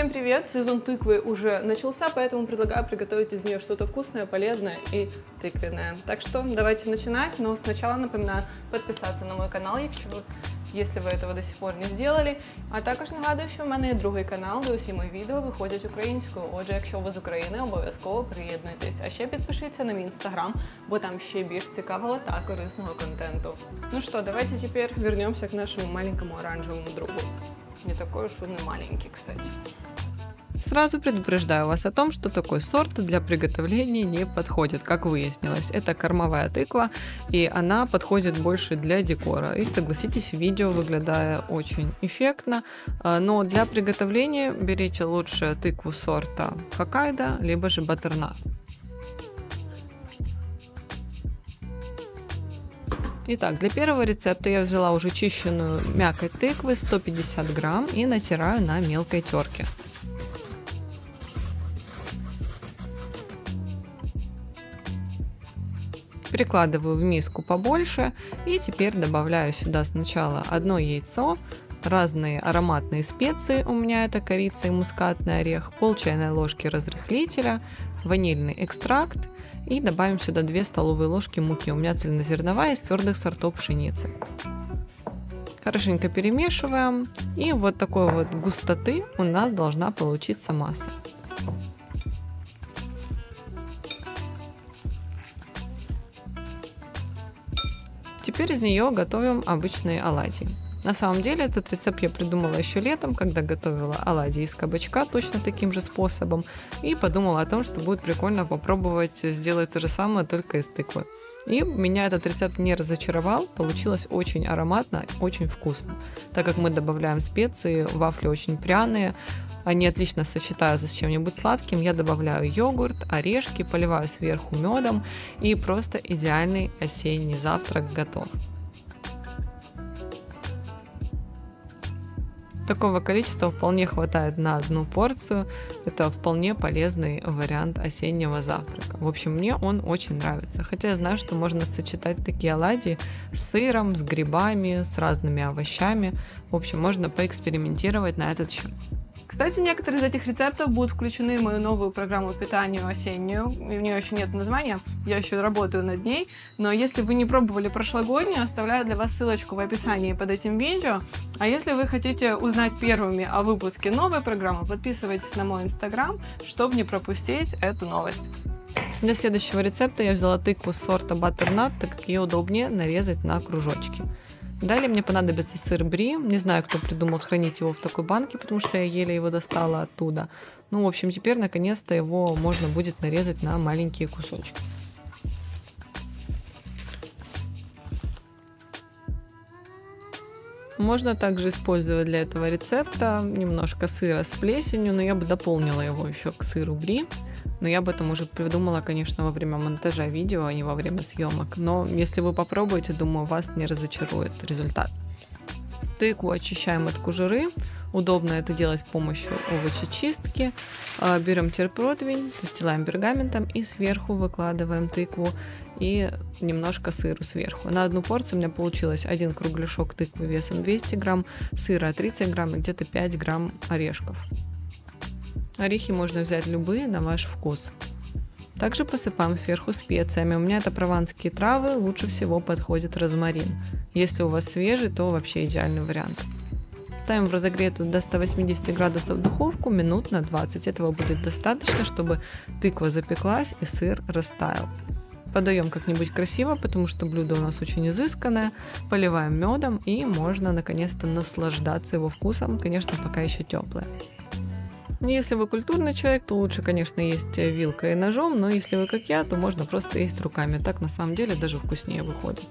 Всем привет! Сезон тыквы уже начался, поэтому предлагаю приготовить из нее что-то вкусное, полезное и тыквенное. Так что давайте начинать, но сначала напоминаю подписаться на мой канал, если ви этого до сих пор не сделали. А також нагадую, що в мене є другий канал, де усі мої відео виходять українською. Отже, якщо ви з України, обов'язково приєднуйтесь. А ще підпишіться на мій інстаграм, бо там ще більш цікавого та корисного контенту. Ну что, давайте теперь вернемся к нашему маленькому оранжевому другу. Не такой уж он и маленький, кстати. Сразу предупреждаю вас о том, что такой сорт для приготовления не подходит, как выяснилось. Это кормовая тыква, и она подходит больше для декора. И согласитесь, видео выглядит очень эффектно, но для приготовления берите лучше тыкву сорта Хоккайдо, либо же баттернат. Итак, для первого рецепта я взяла уже чищенную мякоть тыквы 150 грамм и натираю на мелкой терке. Прикладываю в миску побольше и теперь добавляю сюда сначала одно яйцо, разные ароматные специи, у меня это корица и мускатный орех, пол чайной ложки разрыхлителя, ванильный экстракт и добавим сюда 2 столовые ложки муки, у меня цельнозерновая из твердых сортов пшеницы. Хорошенько перемешиваем, и вот такой вот густоты у нас должна получиться масса. Теперь из нее готовим обычные оладьи. На самом деле этот рецепт я придумала еще летом, когда готовила оладьи из кабачка точно таким же способом, и подумала о том, что будет прикольно попробовать сделать то же самое, только из тыквы. И меня этот рецепт не разочаровал, получилось очень ароматно, очень вкусно. Так как мы добавляем специи, вафли очень пряные, они отлично сочетаются с чем-нибудь сладким, я добавляю йогурт, орешки, поливаю сверху медом, и просто идеальный осенний завтрак готов. Такого количества вполне хватает на одну порцию. Это вполне полезный вариант осеннего завтрака. В общем, мне он очень нравится. Хотя я знаю, что можно сочетать такие оладьи с сыром, с грибами, с разными овощами. В общем, можно поэкспериментировать на этот счет. Кстати, некоторые из этих рецептов будут включены в мою новую программу питания осеннюю. И у нее еще нет названия, я еще работаю над ней. Но если вы не пробовали прошлогоднюю, оставляю для вас ссылочку в описании под этим видео. А если вы хотите узнать первыми о выпуске новой программы, подписывайтесь на мой инстаграм, чтобы не пропустить эту новость. Для следующего рецепта я взяла тыкву сорта баттернат, так как ее удобнее нарезать на кружочки. Далее мне понадобится сыр бри. Не знаю, кто придумал хранить его в такой банке, потому что я еле его достала оттуда. Ну, в общем, теперь наконец-то его можно будет нарезать на маленькие кусочки. Можно также использовать для этого рецепта немножко сыра с плесенью, но я бы дополнила его еще к сыру бри. Но я об этом уже придумала, конечно, во время монтажа видео, а не во время съемок. Но если вы попробуете, думаю, вас не разочарует результат. Тыкву очищаем от кожуры. Удобно это делать с помощью овощечистки. Берем терпротивень, застилаем пергаментом и сверху выкладываем тыкву и немножко сыру сверху. На одну порцию у меня получилось 1 кругляшок тыквы весом 200 грамм, сыра 30 грамм и где-то 5 грамм орешков. Орехи можно взять любые на ваш вкус. Также посыпаем сверху специями. У меня это прованские травы, лучше всего подходит розмарин. Если у вас свежий, то вообще идеальный вариант. Ставим в разогретую до 180 градусов духовку минут на 20. Этого будет достаточно, чтобы тыква запеклась и сыр растаял. Подаем как-нибудь красиво, потому что блюдо у нас очень изысканное. Поливаем медом и можно наконец-то наслаждаться его вкусом, конечно, пока еще теплое. Если вы культурный человек, то лучше, конечно, есть вилкой и ножом, но если вы как я, то можно просто есть руками. Так на самом деле даже вкуснее выходит.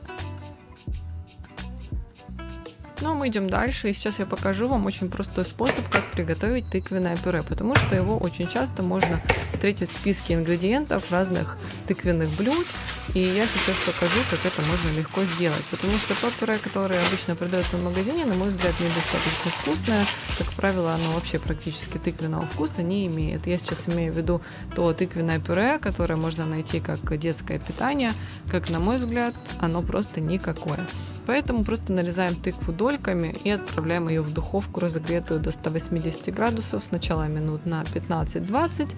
Но мы идем дальше, и сейчас я покажу вам очень простой способ, как приготовить тыквенное пюре, потому что его очень часто можно встретить в списке ингредиентов разных тыквенных блюд, и я сейчас покажу, как это можно легко сделать, потому что то пюре, которое обычно продается в магазине, на мой взгляд, недостаточно вкусное, как правило, оно вообще практически тыквенного вкуса не имеет. Я сейчас имею в виду то тыквенное пюре, которое можно найти как детское питание, как на мой взгляд, оно просто никакое. Поэтому просто нарезаем тыкву дольками и отправляем ее в духовку, разогретую до 180 градусов, сначала минут на 15-20,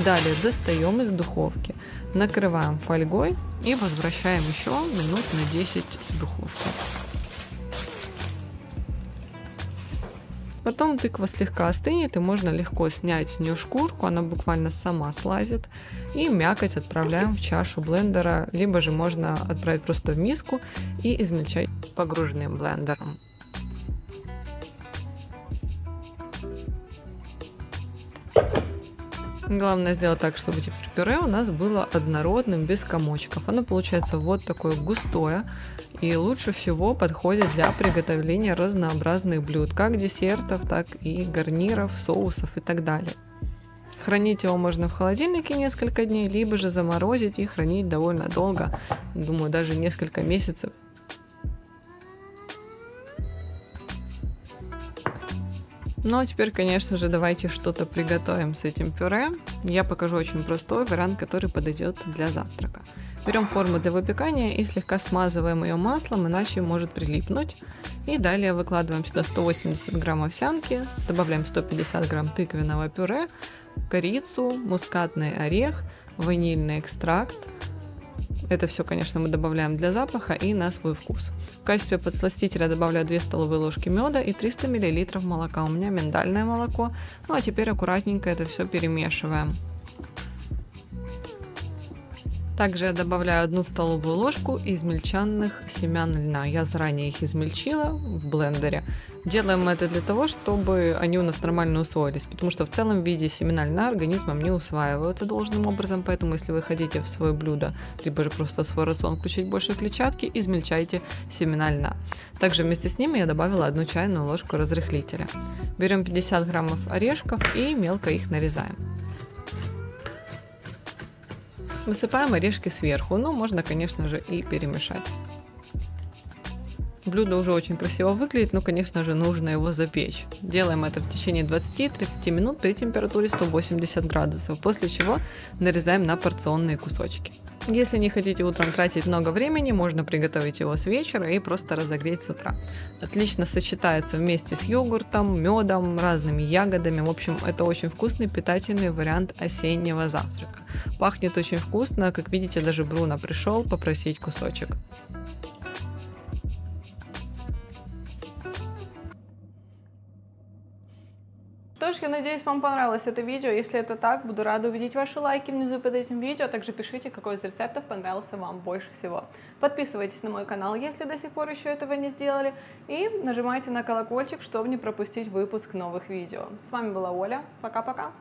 далее достаем из духовки, накрываем фольгой и возвращаем еще минут на 10 в духовку. Потом тыква слегка остынет, и можно легко снять с нее шкурку, она буквально сама слазит. И мякоть отправляем в чашу блендера, либо же можно отправить просто в миску и измельчать погруженным блендером. Главное сделать так, чтобы теперь пюре у нас было однородным, без комочков. Оно получается вот такое густое и лучше всего подходит для приготовления разнообразных блюд, как десертов, так и гарниров, соусов и так далее. Хранить его можно в холодильнике несколько дней, либо же заморозить и хранить довольно долго, думаю, даже несколько месяцев. Ну а теперь, конечно же, давайте что-то приготовим с этим пюре. Я покажу очень простой вариант, который подойдет для завтрака. Берем форму для выпекания и слегка смазываем ее маслом, иначе может прилипнуть. И далее выкладываем сюда 180 грамм овсянки, добавляем 150 грамм тыквенного пюре, корицу, мускатный орех, ванильный экстракт. Это все, конечно, мы добавляем для запаха и на свой вкус. В качестве подсластителя добавляю 2 столовые ложки меда и 300 мл молока. У меня миндальное молоко. Ну а теперь аккуратненько это все перемешиваем. Также я добавляю 1 столовую ложку измельченных семян льна. Я заранее их измельчила в блендере. Делаем это для того, чтобы они у нас нормально усвоились, потому что в целом виде семена льна организмом не усваиваются должным образом, поэтому если вы хотите в свое блюдо, либо же просто в свой рацион включить больше клетчатки, измельчайте семена льна. Также вместе с ними я добавила 1 чайную ложку разрыхлителя. Берем 50 граммов орешков и мелко их нарезаем. Высыпаем орешки сверху, но можно, конечно же, и перемешать. Блюдо уже очень красиво выглядит, но, конечно же, нужно его запечь. Делаем это в течение 20-30 минут при температуре 180 градусов, после чего нарезаем на порционные кусочки. Если не хотите утром тратить много времени, можно приготовить его с вечера и просто разогреть с утра. Отлично сочетается вместе с йогуртом, медом, разными ягодами. В общем, это очень вкусный, питательный вариант осеннего завтрака. Пахнет очень вкусно, как видите, даже Бруно пришел попросить кусочек. Что ж, я надеюсь, вам понравилось это видео. Если это так, буду рада увидеть ваши лайки внизу под этим видео. Также пишите, какой из рецептов понравился вам больше всего. Подписывайтесь на мой канал, если до сих пор еще этого не сделали. И нажимайте на колокольчик, чтобы не пропустить выпуск новых видео. С вами была Оля. Пока-пока.